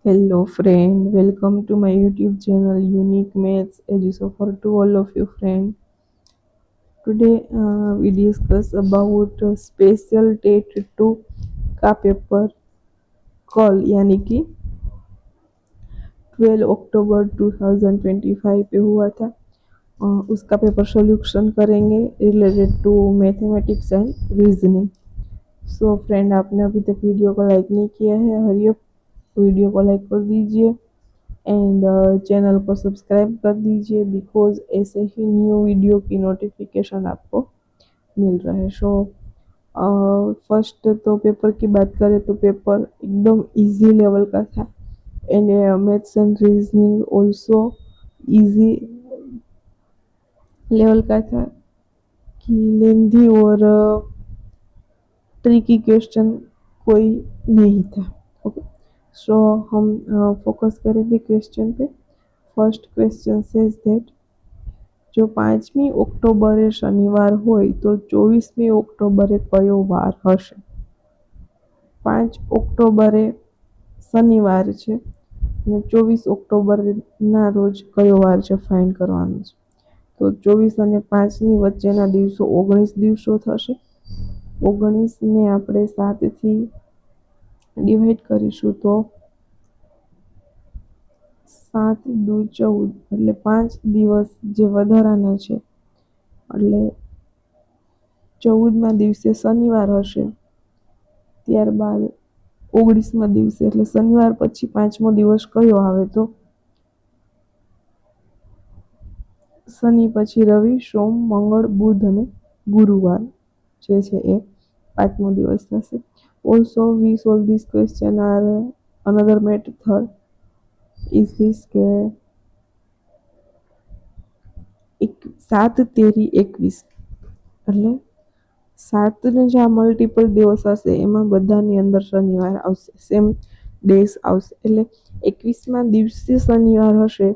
Hello friend, welcome to my YouTube channel Unique Maths Edusofer to all of you friend. Today we discuss about special TET 2 का paper कल यानी कि 12 अक्टूबर 2025 पे हुआ था। उसका पेपर सोल्यूशन करेंगे related to mathematics and reasoning. So friend, आपने अभी तक वीडियो को लाइक नहीं किया है, हरी अप वीडियो को लाइक कर दीजिए एंड चैनल को सब्सक्राइब कर दीजिए बिकॉज ऐसे ही न्यू वीडियो की नोटिफिकेशन आपको मिल रहे। सो फर्स्ट तो पेपर की बात करें तो पेपर एकदम इजी लेवल का था and maths and reasoning also easy level का था कि लेंथी और ट्रिकी क्वेश्चन कोई नहीं था। ओके, सो हम फोकस करेंगे क्वेश्चन पे। फर्स्ट क्वेश्चन सेज दैट जो 5મી ઓક્ટોબરે શનિવાર હોય તો 24મી ઓક્ટોબરે કયો વાર હશે? 5 ઓક્ટોબરે શનિવાર છે અને 24 ઓક્ટોબરના રોજ કયો વાર છે ફાઇન્ડ કરવાનો છે। તો 24 અને 5ની વચ્ચેના દિવસો 19 દિવસો થશે। 19ને આપણે 7થી ડિવાઈડ કરીશું તો 7 દુ 14 એટલે 5 દિવસ જે વધારાના છે એટલે 14મા દિવસે શનિવાર હશે, ત્યારબાદ 19મા દિવસે એટલે શનિવાર પછી 5મો દિવસ કયો આવે તો શનિ પછી રવિ, સોમ, મંગળ, બુધ અને ગુરુવાર જે છે એ 5મો દિવસ થશે। Also we solve this question or another method is this કે 7 તેરી 21 એટલે 7ને જે મલ્ટિપલ દિવસ હશે એમાં બધાની અંદર શનિવાર આવશે, સેમ ડેઝ આવશે। એટલે 21મા દિવસે શનિવાર હશે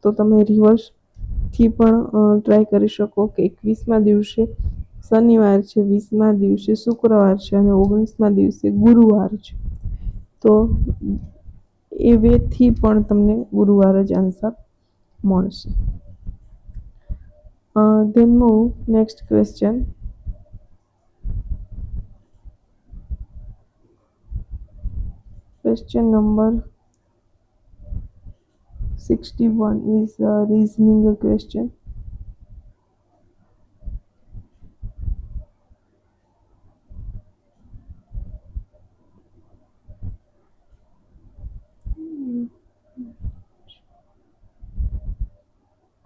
તો તમે રિવર્સથી પણ ટ્રાય કરી શકો કે 21મા દિવસે શનિવાર છે, 20મા દિવસે શુક્રવાર છે અને 19મા દિવસે ગુરુવાર છે। તો એ વેથી પણ તમને ગુરુવાર જ આન્સર મળશે। then move next question. Question number 61 is a reasoning question.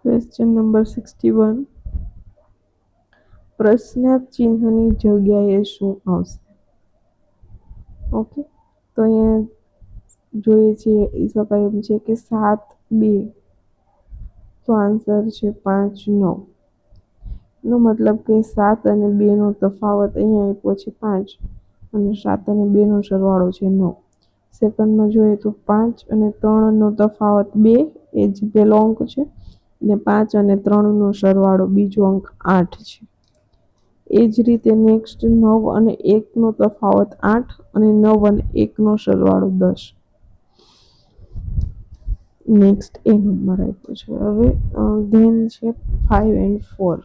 Question number 61. પ્રશ્નાર્થ ચિહ્નની જગ્યાએ શું આવશે? ઓકે, તો અહીંયા જોઈએ છીએ એ શકાય એમ છે કે 7 2 તો આન્સર છે 5 9 નો મતલબ કે 7 અને 2 નો તફાવત અહીંયા આપ્યો છે 5 અને 7 અને 2 નો સરવાળો છે 9। સેકન્ડમાં જોઈએ તો 5 અને 3 નો તફાવત 2 એ જ પહેલો અંક છે અને 5 અને 3 નો સરવાળો બીજો અંક 8 છે। એ જ રીતે નેક્સ્ટ 9 અને 1 નો તફાવત 8 અને 9 અને 1 નો સરવાળો 10। નેક્સ્ટ એ નંબર આપ્યો છે। હવે ધેન છે 5 and 4।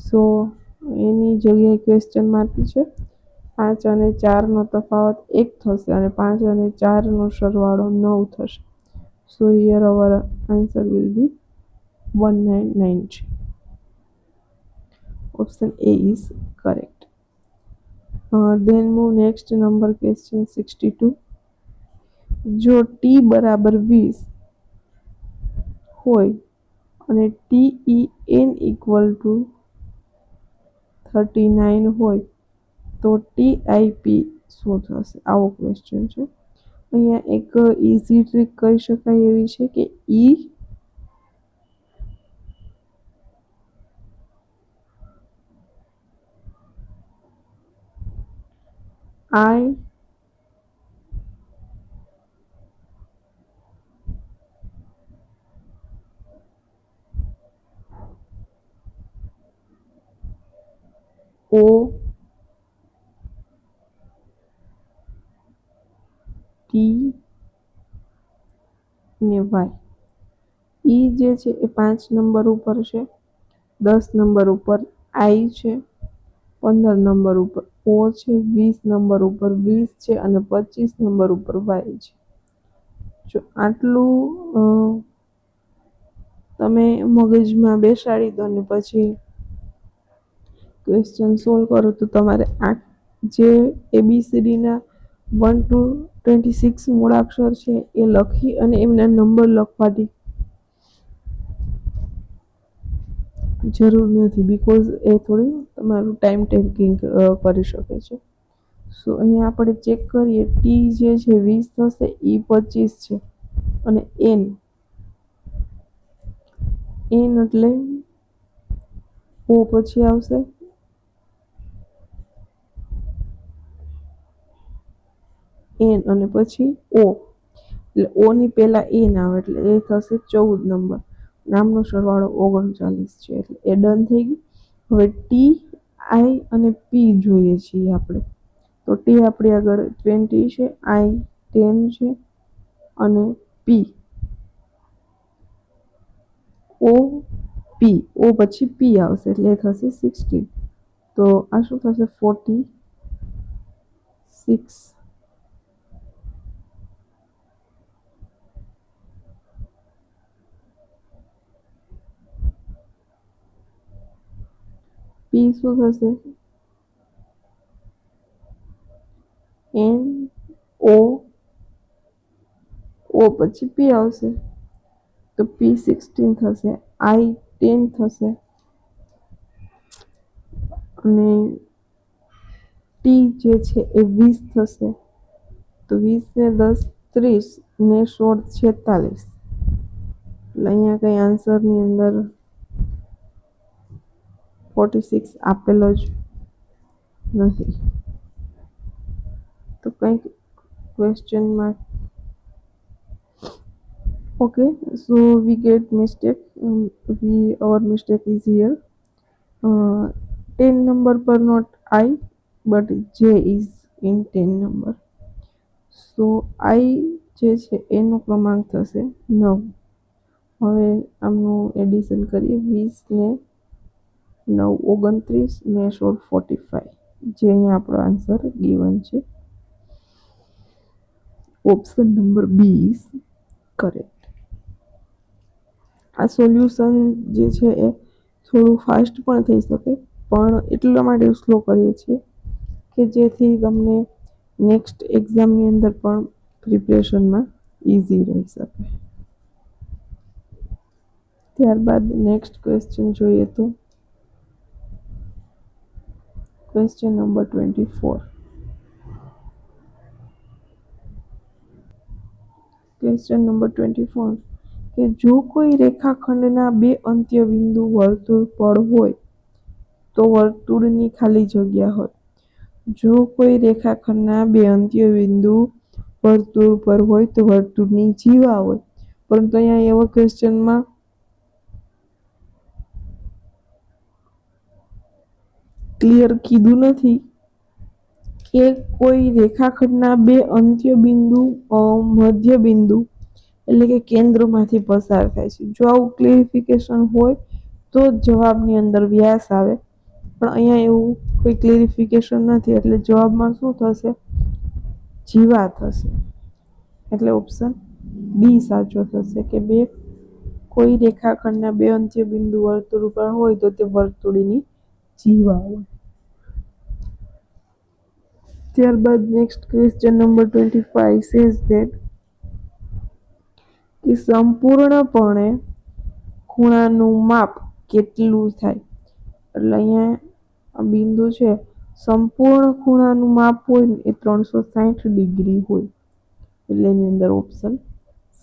સો એની જગ્યાએ ક્વેશ્ચન માર્ક છે। 5 અને 4 નો તફાવત 1 થશે અને 5 અને 4 નો સરવાળો 9 થશે। સો here hour answer will be 199। Option A is correct. Then move next number question 62. જો t બરાબર 20 હોય અને TEN ઇક્વલ ટુ 39 હોય તો TIP શું થશે? આવો ક્વેશ્ચન છે। અહીંયા એક ઇઝી ટ્રીક કહી શકાય એવી છે કે I O ટી ને વાય. ઈ જે છે એ 5 નંબર ઉપર છે, 10 નંબર ઉપર આઈ છે, 15 નંબર ઉપર ઓ છે, 20 નંબર ઉપર 20 છે અને 25 નંબર ઉપર વાય છે. જો આટલું તમે મગજમાં બેસાડી દો ને પછી ક્વેશ્ચન સોલ્વ કરો તો તમારે આ જે ABCDના 1 to 26 મૂળાક્ષર છે એ લખી અને એમના નંબર લખવાની જરૂર નથી, બીકોઝ એ થોડી તમારું ટાઈમ ટેકિંગ કરી શકે છે. સો અહીંયા આપણે ચેક કરીએ, ટી જે છે 20 થશે, ઈ 25 છે અને એન એટલે ઓ પછી આવશે એન અને પછી ઓ, એટલે ઓ ની પહેલા એન આવે એટલે એ થશે 14 નંબર. નામનો સરવાળો 39 છે એટલે એ ડન થઈ ગયું. હવે ટી, આઈ અને પી જોઈએ છીએ આપણે. તો ટી આપણી આગળ 20 છે, આઈ 10 છે અને પી ઓ પી, ઓ પછી પી આવશે એટલે એ થશે 16. તો આ શું થશે 46. પી શું થશે એન ઓ પછી પી આવશે તો પી 16 થશે, આઈ 10 થશે અને ટી જે છે એ 20 થશે. તો 20 ને 10 30 ને 16 46. એટલે અહીંયા કંઈ આન્સરની અંદર 46 આપેલો જ નથી. તો કંઈક ક્વેશ્ચનમાં okay, so we get mistake. Our mistake is here. 10 number per not I, but J is in 10 number. So I જે છે એનો ક્રમાંક થશે 9. હવે આમનું એડિશન કરીએ, 20 ને 9 29 ને 16 45, જે અહીંયા આપણો આન્સર ગિવન છે. Option number B is correct. આ સોલ્યુશન જે છે એ થોડું ફાસ્ટ પણ થઈ શકે, પણ એટલા માટે સ્લો કરીએ છીએ કે જેથી તમને નેક્સ્ટ એક્ઝામની અંદર પણ પ્રિપરેશનમાં ઇઝી રહી શકે. ત્યારબાદ નેક્સ્ટ ક્વેશ્ચન જોઈએ તો ક્વેશ્ચન નંબર 24. ક્વેશ્ચન નંબર 24 કે જો કોઈ રેખાખંડના બે અંત્ય બિંદુ વર્તુળ પર હોય તો વર્તુળની ખાલી જગ્યા હોય. જો કોઈ રેખાખંડના બે અંત્ય બિંદુ વર્તુળ પર હોય તો વર્તુળની જીવા હોય. પરંતુ અહીંયા એવા ક્વેશ્ચનમાં ક્લિયર કીધું નથી કે કોઈ રેખાખંડના બે અંત્ય બિંદુ મધ્ય બિંદુ એટલે કે કેન્દ્રમાંથી પસાર થાય છે. જો આવું ક્લેરિફિકેશન હોય તો જવાબની અંદર વ્યાસ આવે, પણ અહીંયા એવું કોઈ ક્લેરિફિકેશન નથી એટલે જવાબમાં શું થશે જીવા થશે. એટલે ઓપ્શન બી સાચો થશે કે કોઈ રેખાખંડના બે અંત્ય બિંદુ વર્તુળ પર હોય તો તે વર્તુળની જીવા હોય. ત્યારબાદ next question number 25 says that કે સંપૂર્ણપણે ખૂણાનું માપ કેટલું થાય. એટલે અહીંયા બિંદુ છે, સંપૂર્ણ ખૂણાનું માપ હોય ને એ 360 ડિગ્રી હોય એટલે એની અંદર ઓપ્શન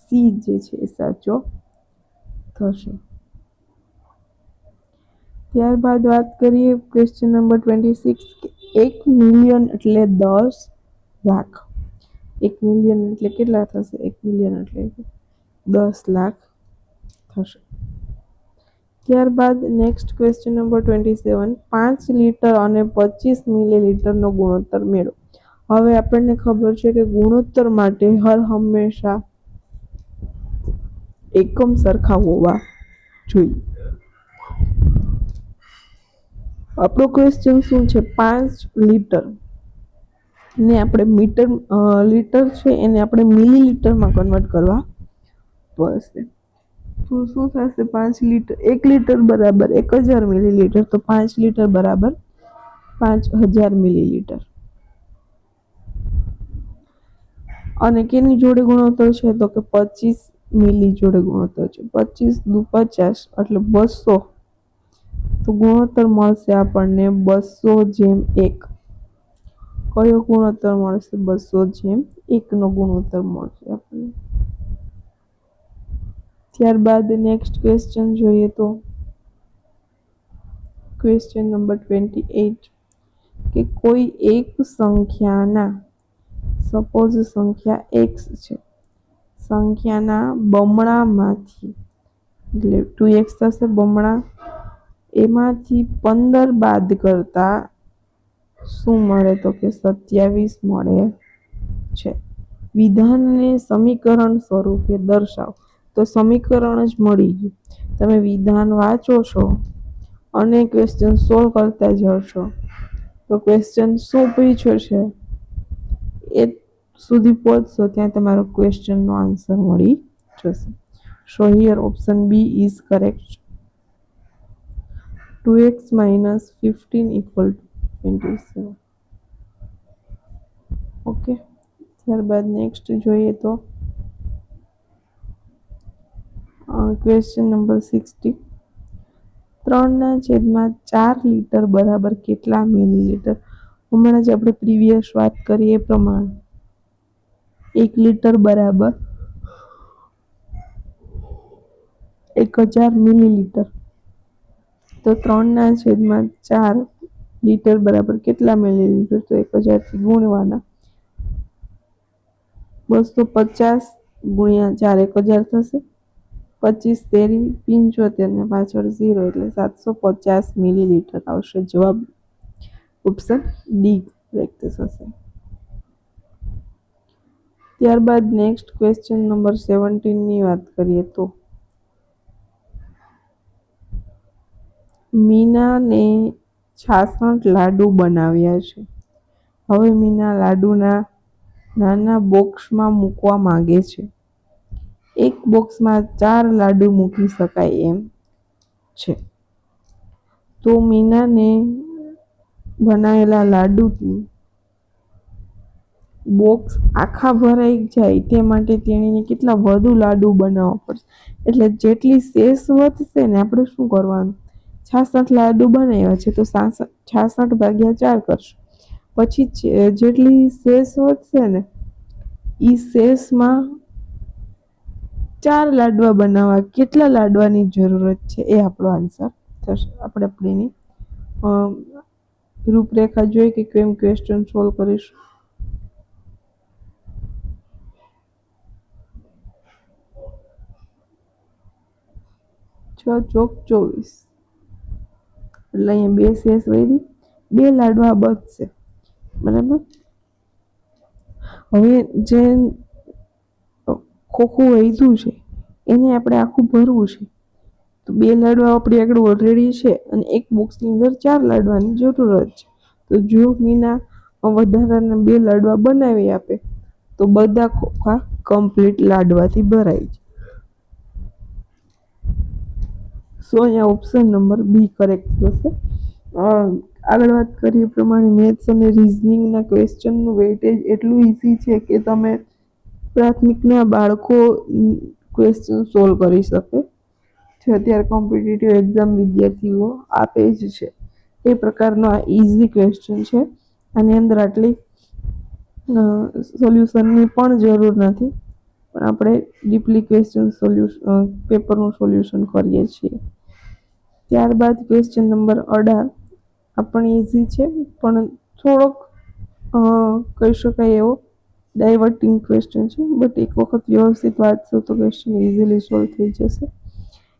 સી જે છે એ સાચો થશે. ત્યારબાદ વાત કરીએ ક્વેશ્ચન નંબર 26 કે 1 મિલિયન એટલે 10 લાખ. 1 મિલિયન એટલે કેટલા થશે? 1 મિલિયન એટલે 10 લાખ થશે. ત્યારબાદ નેક્સ્ટ ક્વેશ્ચન નંબર 27 5 લિટર અને 25 મિલીલીટરનો ગુણોત્તર મેળવો. હવે આપણને ખબર છે કે ગુણોત્તર માટે હર હંમેશા એકમ સરખા હોવા જોઈએ. આપણો ક્વેશ્ચન શું છે? 5 લીટર ને આપણે લીટર છે એને આપણે મિલીલીટરમાં કન્વર્ટ કરવા પડશે. તો શું થશે? 5 લીટર, 1 લીટર બરાબર 1000 મિલીલીટર, તો 5 લીટર બરાબર 5000 મિલીલીટર. અને કેની જોડે ગુણોત્તર છે? તો કે 25 મિલી જોડે ગુણોત્તર છે. 25 દુ 50 એટલે 200. તો ગુણોત્તર મળશે આપણને 200:1. કયો ગુણોત્તર મળશે? 200:1 નો ગુણોત્તર મળશે આપણને. ત્યારબાદ નેક્સ્ટ ક્વેશ્ચન જોઈએ તો ક્વેશ્ચન નંબર 28 કે કોઈ એક સંખ્યાના, સપોઝ સંખ્યા x છે, સંખ્યાના બમણામાંથી એટલે 2x થશે બમણા, એમાંથી 15 બાદ કરતા શું મળે? તો કે 27 મળે છે. વિધાનને સમીકરણ સ્વરૂપે દર્શાવો. તો સમીકરણ જ મળી ગયું. તમે વિધાન વાંચો છો અને ક્વેશ્ચન સોલ્વ કરતા જશો તો ક્વેશ્ચન શું પૂછ્યો છે એ સુધી પહોંચશો ત્યાં તમારો ક્વેશ્ચનનો આન્સર મળી જશે. So here option B is correct. 2x - 15 = 27. Okay. ત્યારબાદ નેક્સ્ટ જોઈએ તો ક્વેશ્ચન નંબર 60. 3/4 લીટર બરાબર કેટલા મિલીલીટર? હમણાં જ આપણે પ્રીવિયસ વાત કરી એ પ્રમાણે 1 લીટર બરાબર 1000 મિલીલીટર. તો 3/4 લીટર બરાબર કેટલા મિલીલીટર? તો 1000 થી ગુણવાના. 250 ગુણ્યા 4 1000 થશે. 25 તેરી 75 ને પાછળ 0 એટલે 750 મિલીલીટર આવશે. જવાબ ઓપ્શન ડી કરેક્ટ થશે. ત્યારબાદ નેક્સ્ટ ક્વેશ્ચન નંબર 17 ની વાત કરીએ તો મીનાને 66 લાડુ બનાવ્યા છે. હવે મીના લાડુના નાના બોક્સમાં મૂકવા માંગે છે. એક બોક્સમાં 4 લાડુ મૂકી શકાય એમ છે. તો મીનાને બનાવેલા લાડુની બોક્સ આખા ભરાઈ જાય તે માટે તેણીને કેટલા વધુ લાડુ બનાવવા પડશે. એટલે જેટલી શેષ વધશે ને આપણે શું કરવાનું? 66 લાડુ બનાવ્યા છે તો 66/4 કરશું. પછી જેટલી શેષ વધશે ને એ શેષમાં 4 લાડવા બનાવવા કેટલા લાડવાની જરૂરત છે એ આપણો આન્સર થશે. આપણે આપણી રૂપરેખા જોઈ કે કેમ ક્વેશ્ચન સોલ્વ કરીશું. 6 ચોક 24 એટલે અહીંયા 2 શેષ વધી, 2 લાડવા બચશે. બરાબર. હવે જે ખોખું વધ્યું છે એને આપણે આખું ભરવું છે. તો 2 લાડવા આપણી આગળ ઓલરેડી છે અને એક બોક્સની અંદર 4 લાડવાની જરૂરત છે. તો જો મીના વધારાના 2 લાડવા બનાવી આપે તો બધા ખોખા કમ્પ્લીટ લાડવાથી ભરાઈ જાય. સો અહીંયા ઓપ્શન નંબર બી કરેક્ટ થશે. આગળ વાત કરીએ પ્રમાણે મેથ્સ અને રિઝનિંગના ક્વેશ્ચનનું વેઇટેજ એટલું ઇઝી છે કે તમે પ્રાથમિકના બાળકો ક્વેશ્ચન સોલ્વ કરી શકે છે. અત્યારે કોમ્પિટિટિવ એક્ઝામ વિદ્યાર્થીઓ આપે જ છે એ પ્રકારનો આ ઇઝી ક્વેશ્ચન છે. આની અંદર આટલી સોલ્યુશનની પણ જરૂર નથી, પણ આપણે ડીપલી ક્વેશ્ચન પેપરનું સોલ્યુશન કરીએ છીએ. ત્યારબાદ ક્વેશ્ચન નંબર 18 આપણે ઇઝી છે પણ થોડોક કહી શકાય એવો ડાયવર્ટિંગ ક્વેશ્ચન છે, બટ એક વખત વ્યવસ્થિત વાંચશો તો ક્વેશ્ચન ઇઝીલી સોલ્વ થઈ જશે.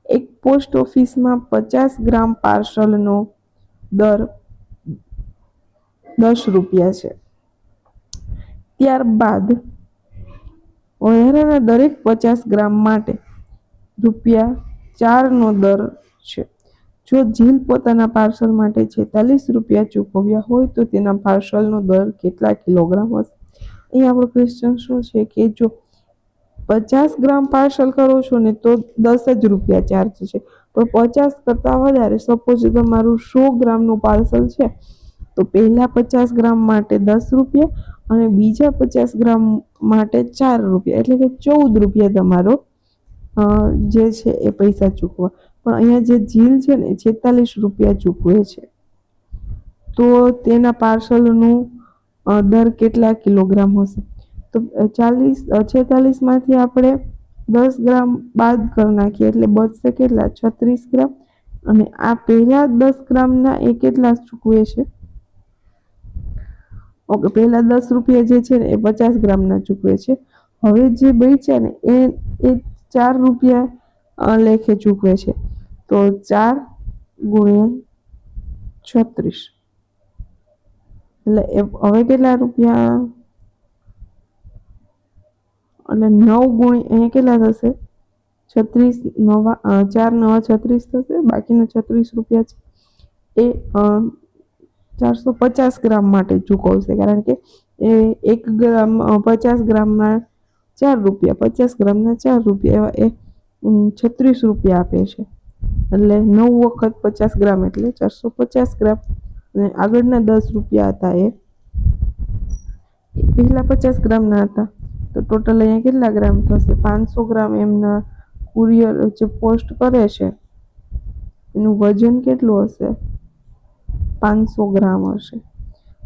એક પોસ્ટ ઓફિસમાં 50 ગ્રામ પાર્સલનો દર ₹10 છે. ત્યારબાદ વધારાના દરેક 50 ગ્રામ માટે ₹4નો દર છે. જો જીલ પોતાના પાર્સલ માટે 46 રૂપિયા ચૂકવ્યા હોય તો તેના પાર્સલનો દર કેટલા કિલોગ્રામ હશે? અહીં આપણો ક્વેશ્ચન શું છે કે જો 50 ગ્રામ પાર્સલ કરો છો ને તો 10 જ રૂપિયા ચાર્જ છે, પણ 50 કરતાં વધારે, સપોઝ તમારું 100 ગ્રામનું પાર્સલ છે તો પહેલા 50 ગ્રામ માટે 10 રૂપિયા અને બીજા 50 ગ્રામ માટે 4 રૂપિયા, એટલે કે 14 રૂપિયા તમારો જે છે એ પૈસા ચૂકવા. પણ અહીંયા જે જીલ છે ને 46 રૂપિયા ચૂકવે છે, તો તેના પાર્સલનું દર કેટલા કિલોગ્રામ હશે? તો 46માંથી આપણે 10 ગ્રામ બાદ કરી નાખીએ એટલે બચશે કેટલા? 36 ગ્રામ. અને આ પહેલા 10 ગ્રામના એ કેટલા ચૂકવે છે? ઓકે, પહેલા 10 રૂપિયા જે છે ને એ 50 ગ્રામના ચૂકવે છે. હવે જે બચ્યા ને એ 4 રૂપિયા લેખે ચૂકવે છે. તો 4 ગુણ્યા 36 એટલે હવે કેટલા રૂપિયા? એટલે 9 ગુણ્યા અહીંયા કેટલા થશે? 36 નવા 4 નવા 36 થશે. બાકીના 36 રૂપિયા છે એ 450 ગ્રામ માટે ચૂકવશે, કારણ કે એ 1 ગ્રામ 50 ગ્રામના 4 રૂપિયા, 50 ગ્રામના 4 રૂપિયા, એવા એ 36 રૂપિયા આપે છે. એટલે 9 વખત 50 ગ્રામ એટલે 450 ગ્રામ. અને આગળના 10 રૂપિયા હતા એ પહેલા 50 ગ્રામના હતા, તો ટોટલ અહીંયા કેટલા ગ્રામ થશે? 500 ગ્રામ એમના કુરિયર જે પોસ્ટ કરે છે એનું વજન કેટલું હશે? 500 ગ્રામ હશે.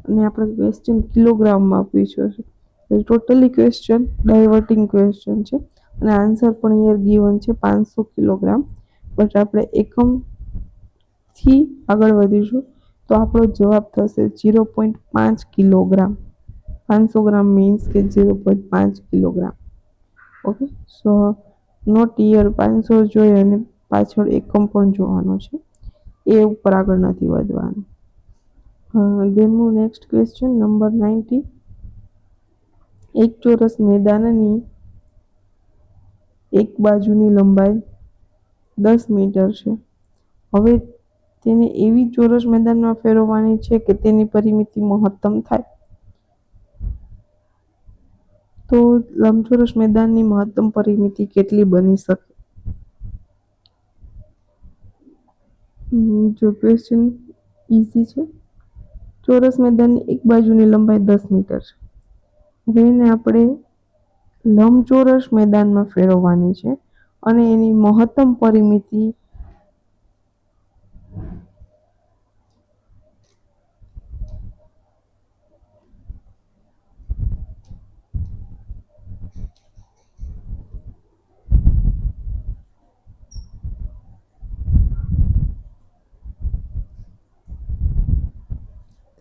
અને આપણે ક્વેશ્ચન કિલોગ્રામમાં પૂછ્યો છે, ટોટલી ક્વેશ્ચન ડાયવર્ટિંગ ક્વેશ્ચન છે અને આન્સર પણ અહીંયા ગિવન છે 500 કિલોગ્રામ. બટ આપણે એકમથી આગળ વધીશું તો આપણો જવાબ થશે 0.5 કિલોગ્રામ. 500 ગ્રામ મીન્સ કે 0.5 કિલોગ્રામ. ઓકે, સો નોટ યર 500 જોઈએ અને પાછળ એકમ પણ જોવાનો છે, એ ઉપર આગળ નથી વધવાનું. દેનનું નેક્સ્ટ ક્વેશ્ચન નંબર 90. એક ચોરસ મેદાનની એક બાજુની લંબાઈ 10 મીટર છે. હવે તેને એવી ચોરસ મેદાનમાં ફેરવવાની છે કે તેની પરિમિતિ મહત્તમ થાય. તો લંબચોરસ મેદાનની મહત્તમ પરિમિતિ કેટલી બની શકે? જો ક્વેશ્ચન ઈઝી છે. ચોરસ મેદાનની એક બાજુની લંબાઈ 10 મીટર છે. હવે એને આપણે લંબચોરસ મેદાનમાં ફેરવવાની છે અને એની મહત્તમ પરિમિતિ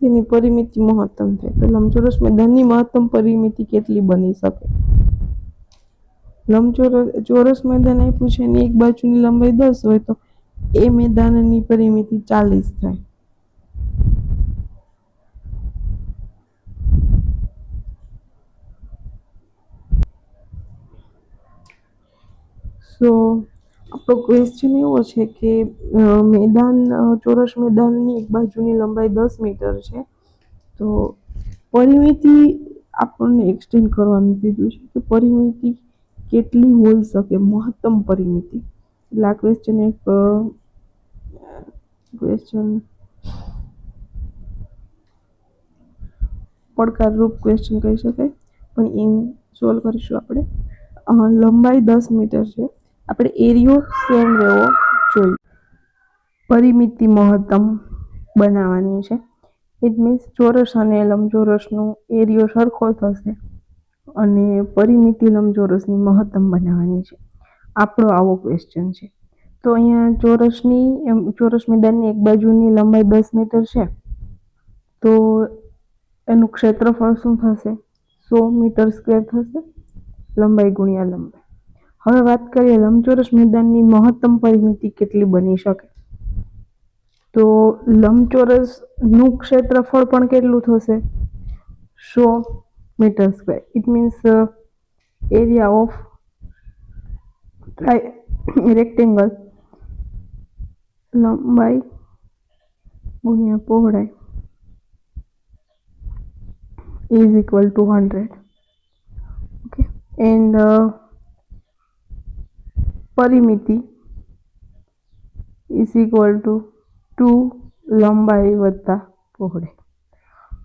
તેની પરિમિતિ મહત્તમ થાય. તો લંબચોરસ મેદાનની મહત્તમ પરિમિતિ કેટલી બની શકે? ચોરસ મેદાન આપ્યું છે એની એક બાજુની લંબાઈ 10 હોય તો એ મેદાનની પરિમિતિ 40 થાય. સો આપણો ક્વેશ્ચન એવો છે કે ચોરસ મેદાનની એક બાજુની લંબાઈ 10 મીટર છે, તો પરિમિતિ આપણને એક્સટેન્ડ કરવાનું કીધું છે કે પરિમિતિ કેટલી હોઈ શકે, મહત્તમ પરિમિતિ. એટલે આ ક્વેશ્ચન પડકારરૂપ ક્વેશ્ચન કહી શકાય, પણ એ સોલ્વ કરીશું આપણે. લંબાઈ 10 મીટર છે, આપણે એરિયો સેમ રહેવો જોઈએ. પરિમિતિ મહત્તમ બનાવવાની છે. ઇટ મીન્સ ચોરસ અને લંબચોરસનો એરિયો સરખો થશે અને પરિમિતિ લંબચોરસની મહત્તમ બનાવવાની છે. આપણો આવો ક્વેશ્ચન છે. તો અહીંયા ચોરસ મેદાનની એક બાજુની લંબાઈ 10 મીટર છે, તો એનું ક્ષેત્રફળ શું થશે? 100 મીટર સ્ક્વેર થશે, લંબાઈ ગુણ્યા લંબાઈ. હવે વાત કરીએ લંબચોરસ મેદાનની મહત્તમ પરિમિતિ કેટલી બની શકે. તો લંબચોરસનું ક્ષેત્રફળ પણ કેટલું થશે? 100 meter square. It means area of rectangle લંબાઈ ગુણ્યા પહોળાઈ is equal to 100. Okay, and પરિમિતિ is equal to 2 લંબાઈ વત્તા પહોળાઈ.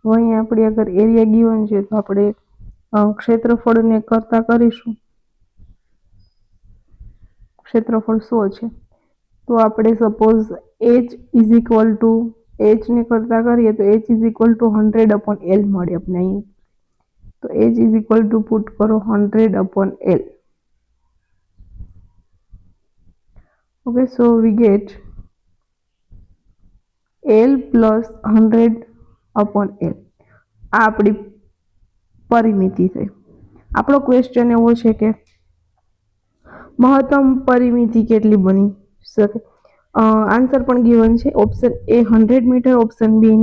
હવે અહીં આપણે અગર એરિયા ગિવન છે તો આપણે ક્ષેત્રફળને કરતા કરીશું. ક્ષેત્રફળ 100 છે તો આપણે suppose h is equal to h ને કરતા કરીએ તો h is equal to 100/L મળે આપણે અહીં. તો h is equal to put કરો 100/L. Okay, so we get L plus 100/L. આ આપણી પરિમિતિ થઈ. આપણો ક્વેશ્ચન એવો છે કે મહત્તમ પરિમિતિ કેટલી બની શકે. આન્સર પણ ગિવન છે. Option A 100 metre, option B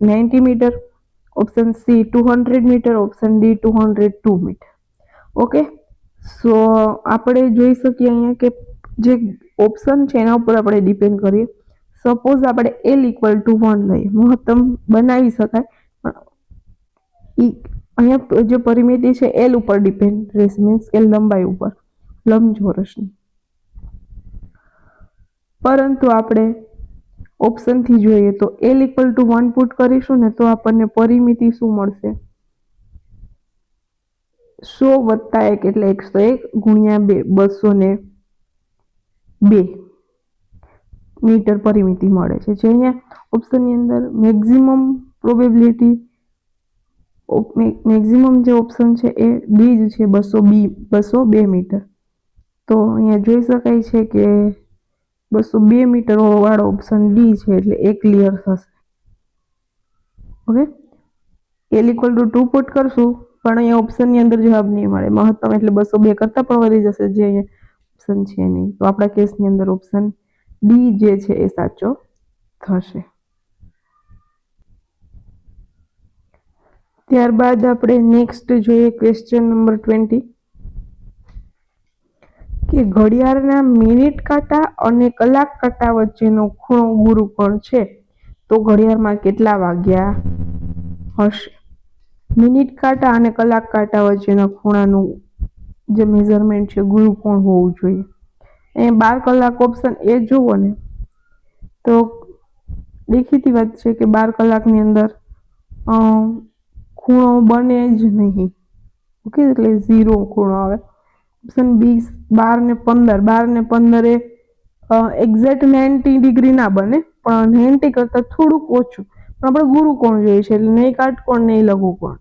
90 metre, option C 200 metre, option D 202 metre. Okay, so આપણે જોઈ શકીએ અહીંયા કે જે ઓપ્શન છે એના ઉપર આપણે ડિપેન્ડ કરીએ. સપોઝ આપણે L ઇક્વલ ટુ 1 લઈએ, મહત્તમ બનાવી શકાય, પણ અહીંયા જે પરિમિતિ છે L ઉપર ડિપેન્ડ રહેશે, મીન્સ કે લંબાઈ ઉપર, લંબચોરસની. પરંતુ આપણે ઓપ્શનથી જોઈએ તો L ઇક્વલ ટુ 1 પુટ કરીશું ને તો આપણને પરિમિતિ શું મળશે? 100 + 1 એટલે 101 ગુણ્યા 2 202 મીટર પરિમિતિ મળે છે. જે અહીંયા ઓપ્શનની અંદર મેક્સિમમ પ્રોબેબિલિટી, મેક્સિમમ જે ઓપ્શન છે એ ડી જ છે, 202 મીટર. તો અહીંયા જોઈ શકાય છે કે 202 મીટર વાળો ઓપ્શન ડી છે, એટલે એ ક્લિયર થશે. Okay, L equal to 2 put કરશું પણ અહીંયા ઓપ્શનની અંદર જવાબ નહીં મળે. મહત્તમ એટલે 202 કરતાં પણ વધી જશે, જે અહીંયા ઓપ્શન છે નહીં. તો આપણા કેસની અંદર ઓપ્શન ડી જે છે એ સાચો થશે. ત્યારબાદ આપણે નેક્સ્ટ જોઈએ ક્વેશ્ચન નંબર 20 કે ઘડિયાળના મિનિટ કાંટા અને કલાક કાંટા વચ્ચેનો ખૂણો ગુરુકોણ છે તો ઘડિયાળમાં કેટલા વાગ્યા હશે? મિનિટ કાંટા અને કલાક કાંટા વચ્ચેના ખૂણાનું જે મેઝરમેન્ટ છે ગુરુકોણ હોવું જોઈએ. એ 12 કલાક ઓપ્શન એ જુઓ ને તો દેખીતી વાત છે કે 12 કલાકની અંદર ખૂણો બને જ નહીં. ઓકે, એટલે 0 ખૂણો આવે. ઓપ્શન બી 12 ને 15, 12 ને 15 એ એક્ઝેક્ટ 90 ડિગ્રી ના બને, પણ 90 કરતાં થોડુંક ઓછું, પણ આપણે ગુરુકોણ જોઈએ છે એટલે નહીં કાટકોણ નહીં લઘુકોણ.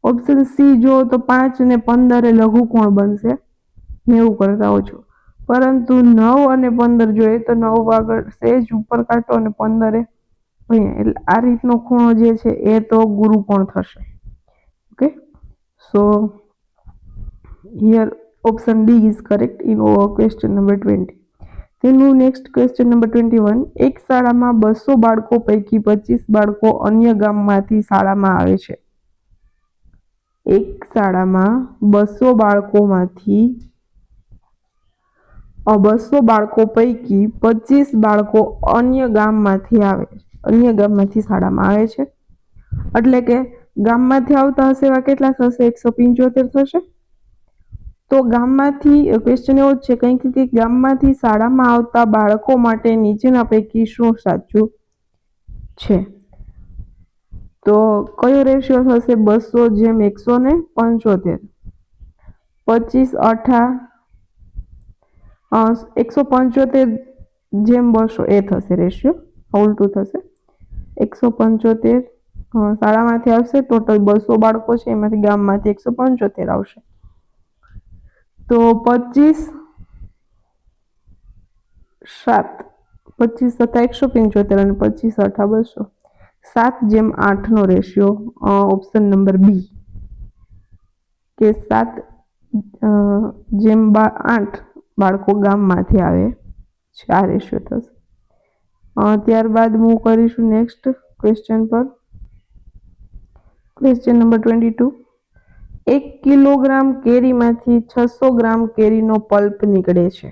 ઓપ્શન સી જો તો 5 ને 15 એ લઘુકોણ બનશે 90 કરતાં ઓછું, પરંતુ 9 અને 15 જોઈએ તો 9 આગળ સહેજ ઉપર કાંટો અને 15 અહીંયા, એટલે આ રીતનો ખૂણો જે છે એ તો ગુરુકોણ થશે. Okay, so here option D is correct in question number 20. તેનું નેક્સ્ટ ક્વેશ્ચન નંબર 21. એક શાળામાં 200 બાળકો પૈકી 25 બાળકો અન્ય ગામમાંથી શાળામાં આવે છે. એક શાળામાં 200 બાળકોમાંથી 200 બાળકો પૈકી 25 બાળકો અન્ય ગામમાંથી શાળામાં આવે છે. એટલે કે ગામમાંથી આવતા હશે એવા કેટલા થશે? 175 થશે. તો ગામમાંથી ક્વેશ્ચન એવો જ છે કંઈક ગામમાંથી શાળામાં આવતા બાળકો માટે નીચેના પૈકી શું સાચું છે? તો કયો રેશિયો થશે? 200:175, 175:200 એ થશે રેશિયો, ઉલટું થશે. 175 શાળામાંથી આવશે, ટોટલ 200 બાળકો છે એમાંથી ગામમાંથી 175 આવશે. તો 25 7 175 અને 25 8 200, 7:8 નો રેશિયો ઓપ્શન નંબર બી કે 7:8 બાળકો ગામમાંથી આવે છે, આ રેશિયો થશે. ત્યારબાદ મૂવ કરીશું નેક્સ્ટ ક્વેશ્ચન પર. Question number 22. 1 કિલોગ્રામ કેરીમાંથી 600 ગ્રામ કેરીનો પલ્પ નીકળે છે.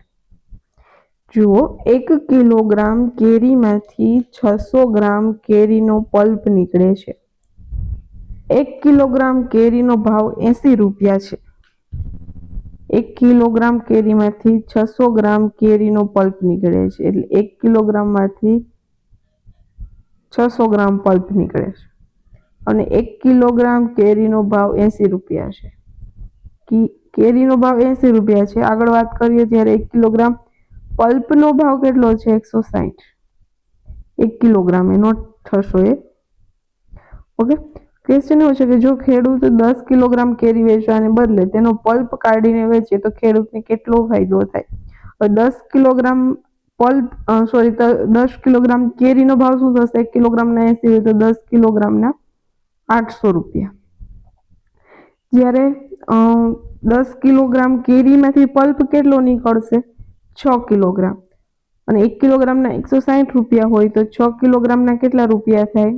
જુઓ, 1 કિલોગ્રામ કેરીમાંથી 600 ગ્રામ કેરીનો પલ્પ નીકળે છે. 1 કિલોગ્રામ કેરીનો ભાવ 80 રૂપિયા છે. 1 કિલોગ્રામ કેરીમાંથી 600 ગ્રામ કેરીનો પલ્પ નીકળે છે. એટલે 1 કિલોગ્રામમાંથી 600 ગ્રામ પલ્પ નીકળે છે અને 1 કિલોગ્રામ કેરીનો ભાવ 80 રૂપિયા છે. કેરીનો ભાવ 80 રૂપિયા છે. આગળ વાત કરીએ ત્યારે 1 કિલોગ્રામ પલ્પનો ભાવ કેટલો છે? 160. 1 કિલોગ્રામ એનો 600 એ. ઓકે. ક્વેશ્ચન એવું છે કે જો ખેડૂત 10 કિલોગ્રામ કેરી વેચવાને બદલે તેનો પલ્પ કાઢીને વેચે તો ખેડૂતને કેટલો ફાયદો થાય? હવે 10 કિલોગ્રામ પલ્પ 10 કિલોગ્રામ કેરીનો ભાવ શું થશે? 1 કિલોગ્રામના 80 હોય તો 10 કિલોગ્રામના 800 રૂપિયા. જ્યારે 10 કિલોગ્રામ કેરીમાંથી પલ્પ કેટલો નીકળશે? 6 કિલોગ્રામ. અને 1 કિલોગ્રામના 160 રૂપિયા હોય તો 6 કિલોગ્રામના કેટલા રૂપિયા થાય?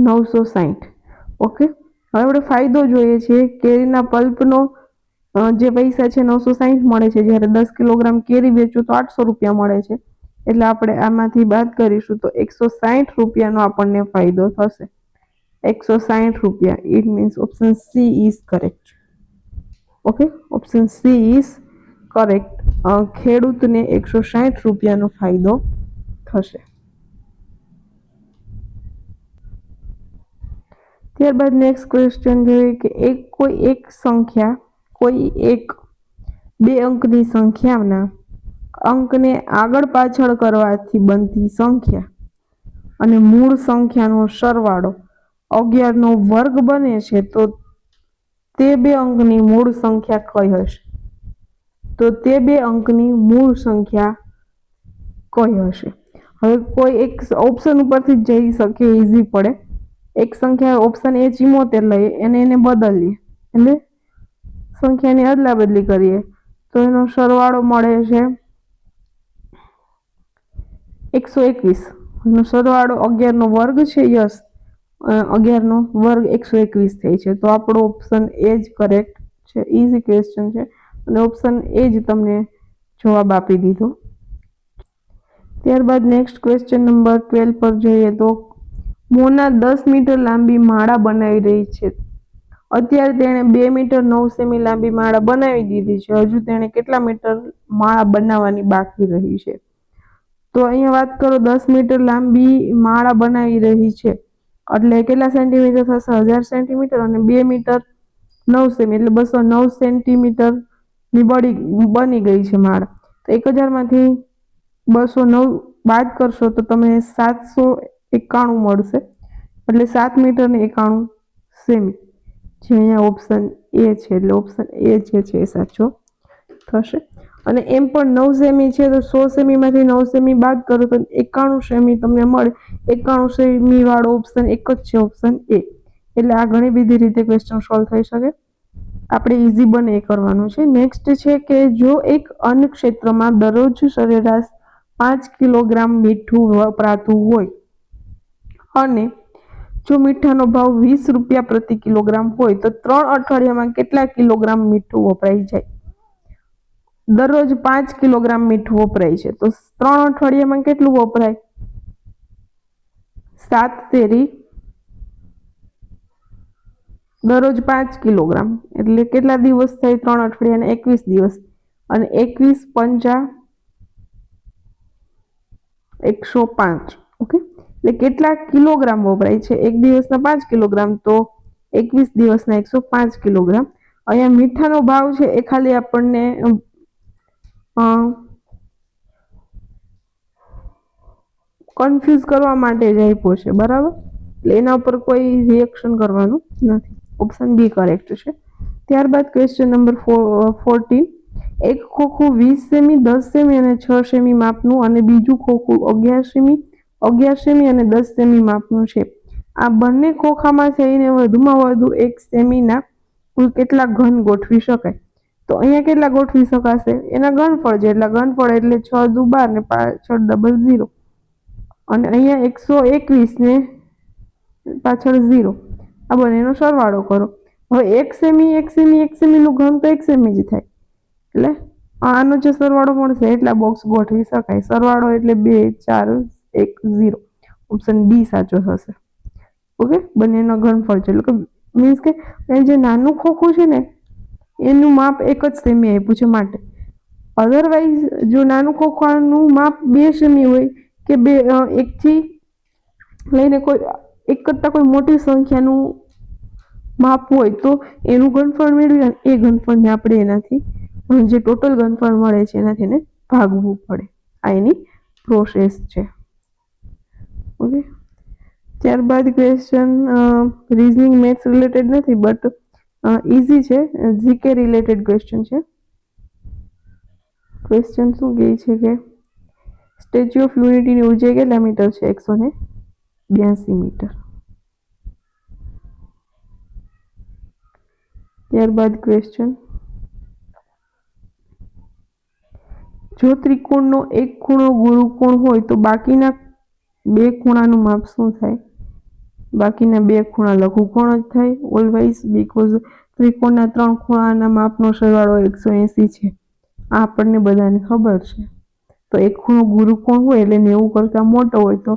960. ઓકે. હવે આપણે ફાયદો જોઈએ છીએ. કેરીના પલ્પનો જે પૈસા છે 960 મળે છે, જ્યારે 10 કિલોગ્રામ કેરી વેચો તો 800 રૂપિયા મળે છે. એટલે આપણે આમાંથી બાદ કરીશું તો 160 રૂપિયાનો આપણને ફાયદો થશે. 160 રૂપિયા. It means option she is correct. Okay, option she is correct. ખેડૂતને 160 રૂપિયાનો ફાયદો થશે. ત્યારબાદ નેક્સ્ટ ક્વેશ્ચન જોઈએ કે કોઈ એક 2 અંકની સંખ્યાના અંકને આગળ પાછળ કરવાથી બનતી સંખ્યા અને મૂળ સંખ્યાનો સરવાળો 11નો વર્ગ બને છે તો તે 2 અંકની મૂળ સંખ્યા કઈ હશે? તો તે 2 અંકની મૂળ સંખ્યા કઈ હશે? હવે કોઈ એક ઓપ્શન ઉપરથી જ જઈ શકે, ઈઝી પડે. એક સંખ્યા ઓપ્શન એ 74 લઈએ અને એને બદલીએ, એટલે સંખ્યાની અદલા બદલી કરીએ તો એનો સરવાળો મળે છે 121. એનો સરવાળો 11નો વર્ગ છે. યસ, 11નો વર્ગ 121 થાય છે. તો આપણો ઓપ્શન એ જ કરેક્ટ છે. ઇઝી ક્વેશ્ચન છે અને ઓપ્શન એ જ તમને જવાબ આપી દીધો. ત્યારબાદ નેક્સ્ટ ક્વેશ્ચન નંબર 12 પર જોઈએ તો મોના 10 મીટર લાંબી માળા બનાવી રહી છે. અત્યારે તેણે 2 મીટર 9 સેમી લાંબી માળા બનાવી દીધી છે. હજુ તેણે કેટલા મીટર માળા બનાવવાની બાકી રહી છે? તો અહીંયા વાત કરો, 10 મીટર લાંબી માળા બનાવી રહી છે એટલે કેટલા સેન્ટીમીટર થશે? 1000 સેન્ટીમીટર. અને 2 મીટર 9 સેમી એટલે 209 સેન્ટીમીટર ની બની ગઈ છે માળા. તો 1000માંથી 209 બાદ કરશો તો તમને 791 મળશે. એટલે 7 મીટર ને 91 સેમી. જે અહીંયા ઓપ્શન એ છે. એટલે ઓપ્શન એ જે છે એ સાચો થશે. અને એમ પણ 9 સેમી છે તો 100 સેમીમાંથી 9 સેમી બાદ કરો તો 91 સેમી તમને મળે. 91 સેમી વાળો ઓપ્શન એક જ છે, ઓપ્શન એ. એટલે આ ઘણી બધી રીતે ક્વેશ્ચન સોલ્વ થઈ શકે. આપણે ઇઝી બને એ કરવાનું છે. નેક્સ્ટ છે કે જો એક અન્ન ક્ષેત્રમાં દરરોજ સરેરાશ 5 કિલોગ્રામ મીઠું વપરાતું હોય અને જો મીઠાનો ભાવ 20 રૂપિયા પ્રતિ કિલોગ્રામ હોય તો 3 અઠવાડિયામાં કેટલા કિલોગ્રામ મીઠું વપરાઈ જાય? દરરોજ 5 કિલોગ્રામ મીઠું વપરાય છે તો 3 અઠવાડિયામાં કેટલું વપરાય? 7 તેરી દરરોજ 5 કિલોગ્રામ એટલે કેટલા દિવસ થાય? 3 અઠવાડિયાના 21 દિવસ. અને 21 પંચા 105. ઓકે, એટલે કેટલા કિલોગ્રામ વપરાય છે? એક દિવસના 5 કિલોગ્રામ તો 21 દિવસના 105 કિલોગ્રામ. અહીંયા મીઠાનો ભાવ છે એ ખાલી આપણને કન્ફ્યુઝ કરવા માટે જ આપ્યો છે, બરાબર? એટલે એના ઉપર કોઈ રિએક્શન કરવાનું નથી. ઓપ્શન બી કરેક્ટ છે. ત્યારબાદ ક્વેશ્ચન નંબર 14. એક ખોખું 20 સેમી 10 સેમી અને 6 સેમી માપનું અને બીજું ખોખું 11 સેમી અને 10 સેમી માપનું છે. આ બંને ખોખામાં થઈને વધુમાં વધુ 1 સેમીના કુલ કેટલા ઘન ગોઠવી શકાય? તો અહીંયા કેટલા ગોઠવી શકાશે? એના ઘનફળ છે. એટલે ઘનફળ એટલે 6 દુ 12 ને 6 ડબલ 0 અને અહીંયા 121 ને પાછળ 0. આ બંનેનો સરવાળો કરો હવે 1 સેમી 1 સેમી 1 સેમીનું ઘન તો 1 સેમી જ થાય, એટલે આનો જે સરવાળો મળશે એટલા બોક્સ ગોઠવી શકાય. સરવાળો એટલે 2 4 1 0. ઓપ્શન ડી સાચો થશે. ઓકે, બંનેનો ઘનફળ છે, એટલે કે મીન્સ કે જે નાનું ખોખું છે ને એનું માપ 1 જ સેમી આપ્યું છે માટે. અધરવાઇઝ જો નાનું ખોખાનું માપ 2 સેમી હોય કે 1 થી લઈને કોઈ 1 કરતાં કોઈ મોટી સંખ્યાનું માપ હોય તો એનું ઘનફળ મેળવી અને એ ઘનફળને આપણે એનાથી જે ટોટલ ઘનફળ મળે છે એનાથી એને ભાગવું પડે. આ એની પ્રોસેસ છે. ઓકે, ત્યારબાદ ક્વેશ્ચન રીઝનિંગ મેથ્સ રિલેટેડ નથી બટ ઇઝી છે, જીકે રિલેટેડ ક્વેશ્ચન છે. ક્વેશ્ચન શું કહે છે કે સ્ટેચ્યુ ઓફ યુનિટીની ઊંચાઈ કેટલા મીટર છે? 182 મીટર. ત્યારબાદ ક્વેશ્ચન, જો ત્રિકોણનો એક ખૂણો ગુરુકોણ હોય તો બાકીના 2 ખૂણાનું માપ શું થાય? બાકીના 2 ખૂણા લઘુકોણ જ થાય ઓલવેઝ, બીકોઝ ત્રિકોણના 3 ખૂણાના માપનો સરવાળો 180 છે. આ આપણને બધાને ખબર છે. તો એક ખૂણો ગુરુકોણ હોય એટલે 90 કરતાં મોટો હોય તો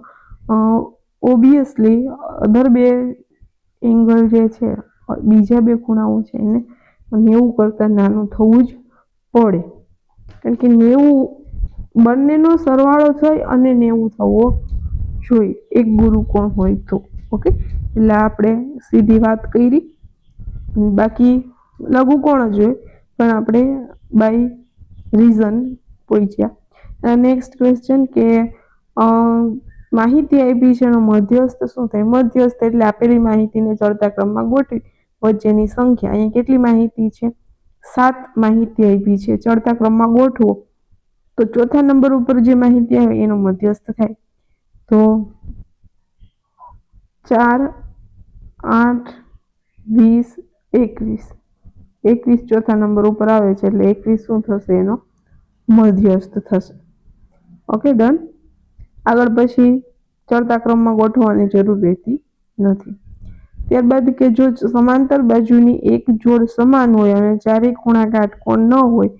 ઓબ્વિયસલી અધર 2 એંગલ જે છે, બીજા 2 ખૂણાઓ છે એને 90 કરતાં નાનું થવું જ પડે, કારણ કે 90 બંનેનો સરવાળો થઈ અને 90 થવો જોઈએ એક ગુરુકોણ હોય તો. ઓકે, એટલે આપણે સીધી વાત કરી. બાકી લઘુકોણ જ હોય પણ આપણે બાય રીઝન પહોંચ્યા. નેક્સ્ટ ક્વેશ્ચન કે માહિતી આપી છે એનો મધ્યસ્થ શું થાય? મધ્યસ્થ એટલે આપેલી માહિતીને ચડતા ક્રમમાં ગોઠવી વચ્ચેની સંખ્યા. અહીંયા કેટલી માહિતી છે? 7 માહિતી આપી છે. ચડતા ક્રમમાં ગોઠવો તો ચોથા નંબર ઉપર જે માહિતી આવે એનો મધ્યસ્થ થાય. તો 4 8 20 21 21 ચોથા નંબર ઉપર આવે છે એટલે 21 શું થશે? એનો મધ્યસ્થ થશે. Okay, done. આગળ પછી ચડતા ક્રમમાં ગોઠવવાની જરૂર રહેતી નથી. ત્યારબાદ કે જો સમાંતર બાજુની એક જોડ સમાન હોય અને ચારેય ખૂણા કાટકોણ ન હોય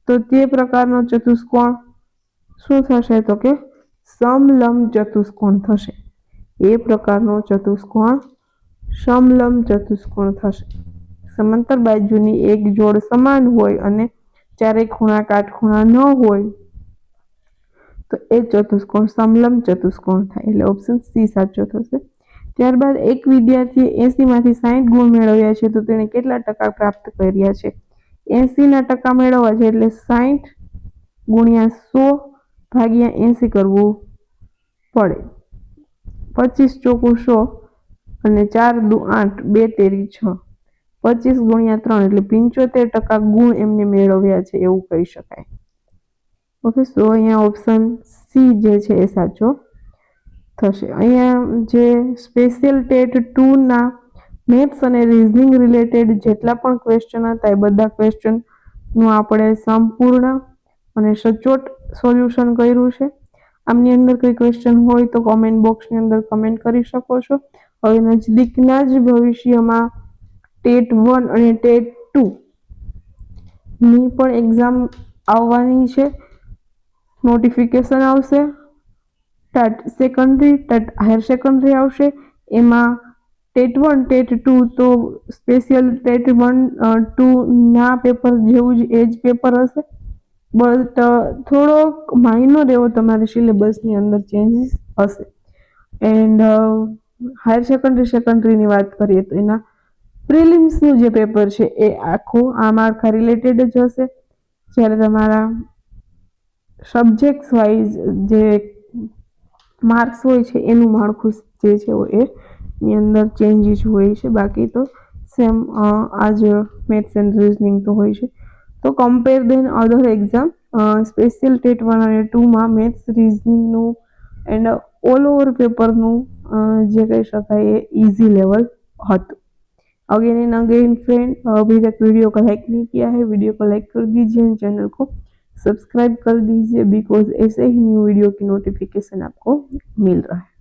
તો તે પ્રકારનો ચતુષ્કોણ શું થશે? તો કે સમલંબ ચતુષ્કોણ થશે. એ પ્રકારનો ચતુષ્કોણ સમલંબ ચતુષ્કોણ થશે. સમાંતર બાજુની એક જોડ સમાન હોય અને ચારેય ખૂણા કાટખૂણા ન હોય તો એ ચતુષ્કોણ સમલંબ ચતુષ્કોણ થાય, એટલે ઓપ્શન સી સાચો થશે. ત્યારબાદ એક વિદ્યાર્થીએ 80 માંથી 60 ગુણ મેળવ્યા છે તો તેણે કેટલા ટકા પ્રાપ્ત કર્યા છે? 80ના ટકા મેળવવા છે એટલે 60 ગુણ્યા 100 ભાગ્યા 80 કરવું પડે. 25 ચોકું 100 અને 4 દુ 8 2 તેરી 6. 25 ગુણ્યા 3 એટલે 75% ગુણ એમને મેળવ્યા છે એવું કહી શકાય. ઓકે, સો અહીંયા ઓપ્શન સી જે છે એ સાચો થશે. અહીંયા જે સ્પેશિયલ ટેટ 2ના મેથ્સ અને રીઝનિંગ રિલેટેડ જેટલા પણ ક્વેશ્ચન હતા એ બધા ક્વેશ્ચનનું આપણે સંપૂર્ણ અને સચોટ સોલ્યુશન કર્યું છે. આમની અંદર કોઈ ક્વેશ્ચન હોય તો કોમેન્ટ બોક્સની અંદર કમેન્ટ કરી શકો છો. હવે નજદીકના જ ભવિષ્યમાં ટેટ 1 અને ટેટ 2 ની પણ એક્ઝામ આવવાની છે. નોટિફિકેશન આવશે. TET secondary, TET higher secondary આવશે. એમાં ટેટ 1 ટેટ 2 તો સ્પેશિયલ ટેટ 1 2ના પેપર જેવું જ એ જ પેપર હશે, બટ થોડોક માઇનર એવો તમારી સિલેબસની અંદર ચેન્જીસ હશે. એન્ડ હાયર સેકન્ડરીની વાત કરીએ તો એના પ્રિલિમ્સનું જે પેપર છે એ આખું આ માળખા રિલેટેડ જ હશે. જ્યારે તમારા સબ્જેક્ટ્સ વાઇઝ જે માર્ક્સ હોય છે એનું માળખું જે છે એની અંદર ચેન્જીસ હોય છે. બાકી તો સેમ આ જ મેથ્સ એન્ડ રિઝનિંગ તો હોય છે. તો કમ્પેર દેન અધર એક્ઝામ સ્પેશિયલ ટેટ 1 અને 2માં મેથ્સ રિઝનિંગનું એન્ડ ઓલ ઓવર પેપરનું જે કહી શકાય એ ઇजी लेवल હતું. अगेन एंड अगेन फ्रेंड, अभी तक वीडियो को लाइक नहीं किया है, वीडियो को लाइक कर दीजिए, चैनल को सब्सक्राइब कर दीजिए बिकॉज ऐसे ही न्यू वीडियो की नोटिफिकेशन आपको मिल रहा है.